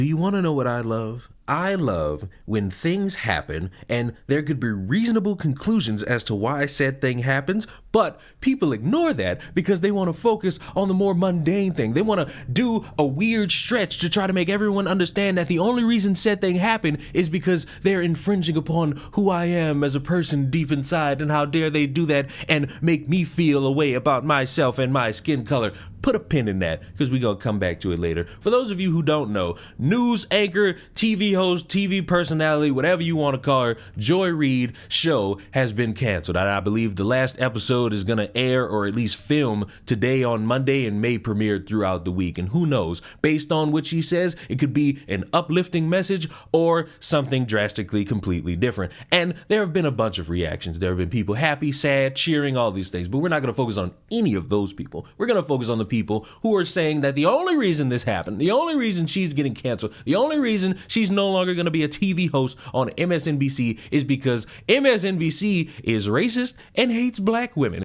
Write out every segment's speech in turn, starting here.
Do you want to know what I love? I love when things happen and there could be reasonable conclusions as to why said thing happens, but people ignore that because they want to focus on the more mundane thing. They want to do a weird stretch to try to make everyone understand that the only reason said thing happened is because they're infringing upon who I am as a person deep inside, and how dare they do that and make me feel a way about myself and my skin color. Put a pin in that because we're going to come back to it later. For those of you who don't know, news anchor, TV host, TV personality, whatever you want to call her, Joy Reid show has been canceled. And I believe the last episode is going to air or at least film today on Monday and may premiere throughout the week. And who knows, based on what she says, it could be an uplifting message or something drastically completely different. And there have been a bunch of reactions. There have been people happy, sad, cheering, all these things. But we're not going to focus on any of those people. We're going to focus on the people who are saying that the only reason this happened, the only reason she's getting canceled, the only reason she's no longer going to be a TV host on MSNBC is because MSNBC is racist and hates black women.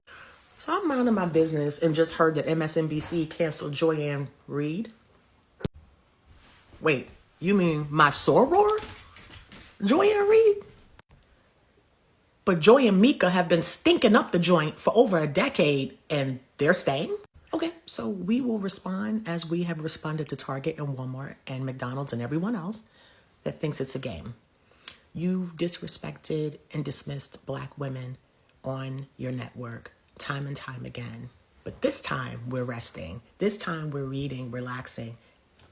So I'm minding my business and just heard that MSNBC canceled Reid. Wait, you mean my soror? Reid? But Joy and Mika have been stinking up the joint for over a decade and they're staying? Okay, so we will respond as we have responded to Target and Walmart and McDonald's and everyone else that thinks it's a game. You've disrespected and dismissed black women on your network time and time again. But this time we're resting. This time we're reading, relaxing,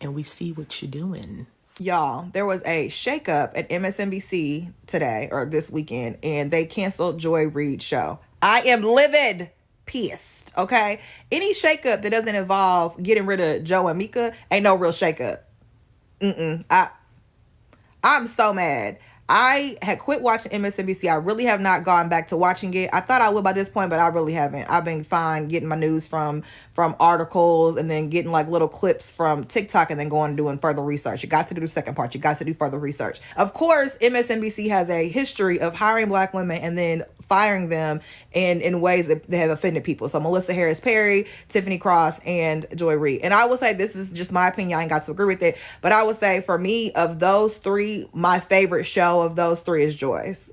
and we see what you're doing. Y'all, there was a shakeup at MSNBC today or this weekend, and they canceled Joy Reid's show. I am livid. Pissed, okay? Any shakeup that doesn't involve getting rid of Joe and Mika ain't no real shakeup. I'm so mad. I had quit watching MSNBC. I really have not gone back to watching it. I thought I would by this point, but I really haven't. I've been fine getting my news from articles and then getting like little clips from TikTok and then going and doing further research. You got to do the second part. You got to do further research. Of course, MSNBC has a history of hiring black women and then firing them in ways that have offended people. So Melissa Harris Perry, Tiffany Cross, and Joy Reid. And I will say, this is just my opinion. I ain't got to agree with it. But I would say for me, of those three, my favorite show of those three is Joy's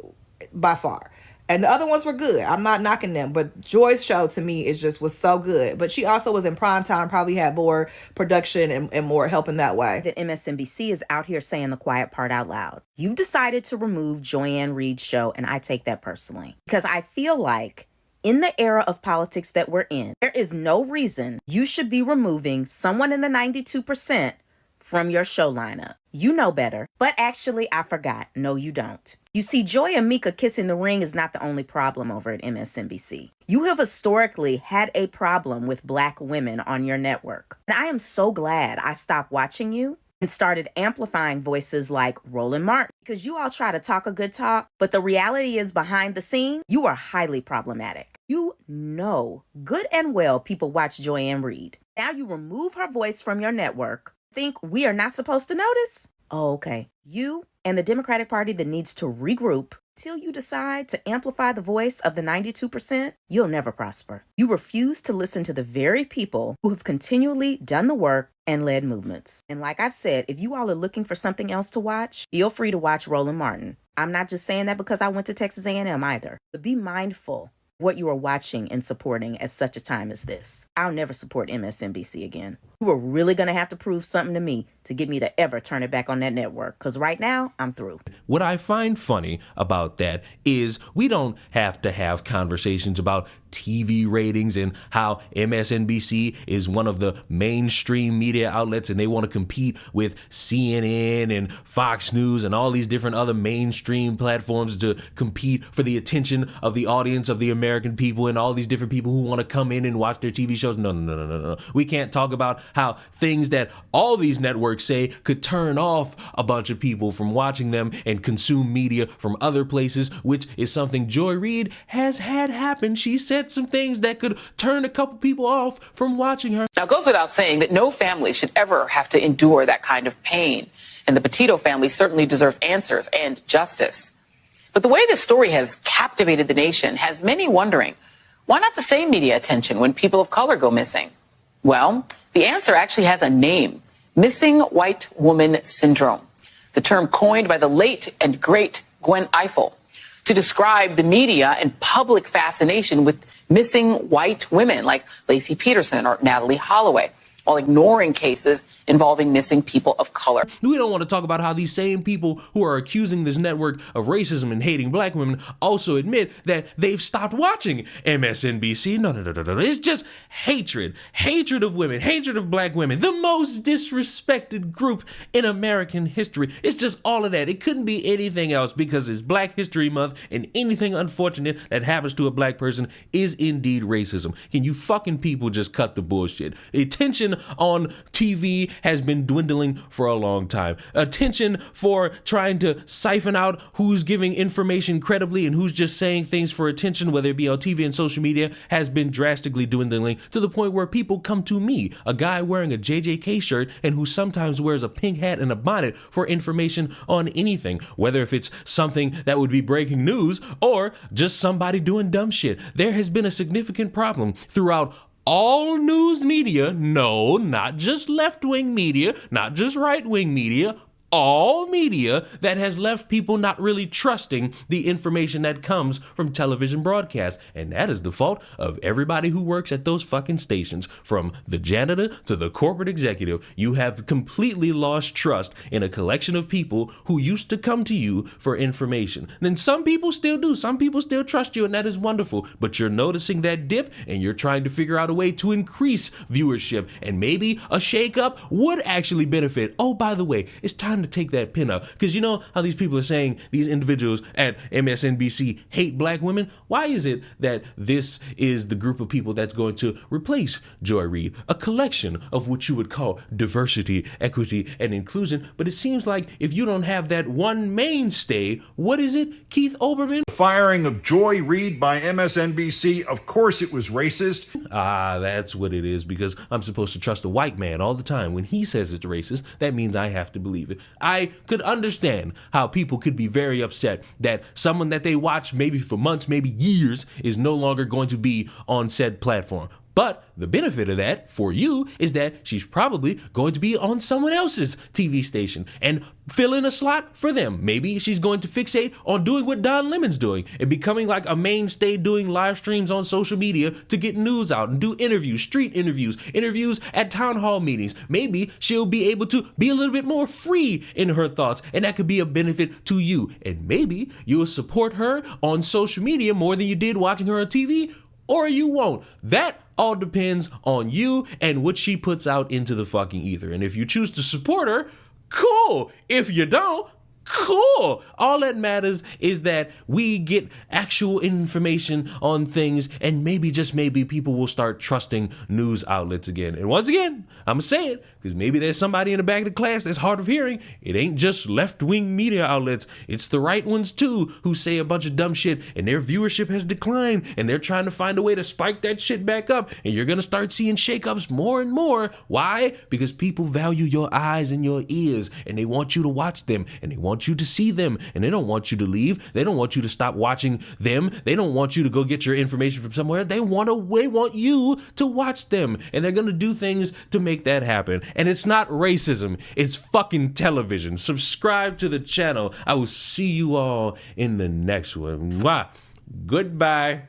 by far. And the other ones were good. I'm not knocking them, but Joy's show to me was so good. But she also was in prime time, probably had more production and more help in that way. That MSNBC is out here saying the quiet part out loud. You've decided to remove Joy Reid's show, and I take that personally. Because I feel like in the era of politics that we're in, there is no reason you should be removing someone in the 92% from your show lineup. You know better. But actually, I forgot. No, you don't. You see, Joy and Mika kissing the ring is not the only problem over at MSNBC. You have historically had a problem with black women on your network. And I am so glad I stopped watching you and started amplifying voices like Roland Martin, because you all try to talk a good talk, but the reality is behind the scene, you are highly problematic. You know good and well people watch Joy Reid. Now you remove her voice from your network. Think we are not supposed to notice? Oh, okay. You and the Democratic Party that needs to regroup till you decide to amplify the voice of the 92%, you'll never prosper. You refuse to listen to the very people who have continually done the work and led movements. And like I've said, if you all are looking for something else to watch, feel free to watch Roland Martin. I'm not just saying that because I went to Texas A&M either. But be mindful what you are watching and supporting at such a time as this. I'll never support MSNBC again. You are really going to have to prove something to me to get me to ever turn it back on that network, because right now, I'm through. What I find funny about that is we don't have to have conversations about TV ratings and how MSNBC is one of the mainstream media outlets and they want to compete with CNN and Fox News and all these different other mainstream platforms to compete for the attention of the audience of the American people and all these different people who want to come in and watch their TV shows. No. We can't talk about how things that all these networks say could turn off a bunch of people from watching them and consume media from other places, which is something Joy Reid has had happen. She said some things that could turn a couple people off from watching her. Now, it goes without saying that no family should ever have to endure that kind of pain. And the Petito family certainly deserves answers and justice. But the way this story has captivated the nation has many wondering, why not the same media attention when people of color go missing? Well, the answer actually has a name. missing white woman syndrome, the term coined by the late and great Gwen Ifill to describe the media and public fascination with missing white women like Lacey Peterson or Natalie Holloway, while ignoring cases involving missing people of color. We don't want to talk about how these same people who are accusing this network of racism and hating black women also admit that they've stopped watching MSNBC. No. It's just hatred. Hatred of women, hatred of black women, the most disrespected group in American history. It's just all of that. It couldn't be anything else because it's Black History Month and anything unfortunate that happens to a black person is indeed racism. Can you fucking people just cut the bullshit? Attention on TV has been dwindling for a long time. Attention for trying to siphon out who's giving information credibly and who's just saying things for attention, whether it be on TV and social media, has been drastically dwindling to the point where people come to me, a guy wearing a JJK shirt and who sometimes wears a pink hat and a bonnet, for information on anything, whether if it's something that would be breaking news or just somebody doing dumb shit. There has been a significant problem throughout all news media, no, not just left-wing media, not just right-wing media, all media, that has left people not really trusting the information that comes from television broadcasts. And that is the fault of everybody who works at those fucking stations, from the janitor to the corporate executive. You have completely lost trust in a collection of people who used to come to you for information. And some people still do. Some people still trust you, and that is wonderful. But you're noticing that dip, and you're trying to figure out a way to increase viewership. And maybe a shake-up would actually benefit. Oh, by the way, it's time to take that pin up, because you know how these people are saying these individuals at MSNBC hate black women. Why is it that this is the group of people that's going to replace Joy Reid, a collection of what you would call diversity, equity, and inclusion? But it seems like if you don't have that one mainstay, what is it, Keith Olbermann? Firing of Joy Reid by MSNBC, of course it was racist. Ah, that's what it is, because I'm supposed to trust a white man all the time. When he says it's racist, that means I have to believe it. I could understand how people could be very upset that someone that they watch maybe for months, maybe years, is no longer going to be on said platform. But the benefit of that for you is that she's probably going to be on someone else's TV station and fill in a slot for them. Maybe she's going to fixate on doing what Don Lemon's doing and becoming like a mainstay, doing live streams on social media to get news out and do interviews, street interviews, interviews at town hall meetings. Maybe she'll be able to be a little bit more free in her thoughts, and that could be a benefit to you. And maybe you'll support her on social media more than you did watching her on TV, or you won't. That all depends on you and what she puts out into the fucking ether. And if you choose to support her, cool. If you don't, cool. All that matters is that we get actual information on things, and maybe, just maybe, people will start trusting news outlets again. And once again, I'm gonna say it, because maybe there's somebody in the back of the class that's hard of hearing. It ain't just left-wing media outlets. It's the right ones too, who say a bunch of dumb shit, and their viewership has declined, and they're trying to find a way to spike that shit back up. And you're gonna start seeing shakeups more and more. Why? Because people value your eyes and your ears, and they want you to watch them, and they want you to see them, and they don't want you to leave. They don't want you to stop watching them. They don't want you to go get your information from somewhere. They want you to watch them, and they're gonna do things to make that happen. And it's not racism, it's fucking television. Subscribe to the channel. I will see you all in the next one. Mwah. Goodbye.